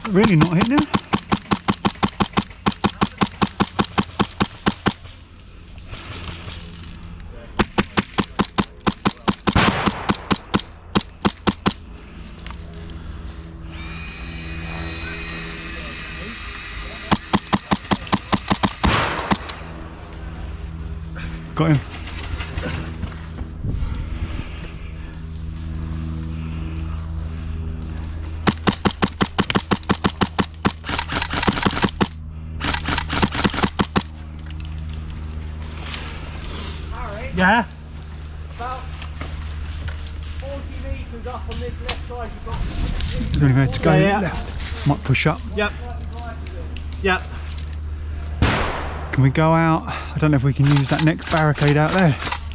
Really not hitting it. Got him. Yeah. About 40 metres up on this left side, you've got. There's only way to go. Yeah. Might push up. Yep. Yep. Can we go out? I don't know if we can use that next barricade out there.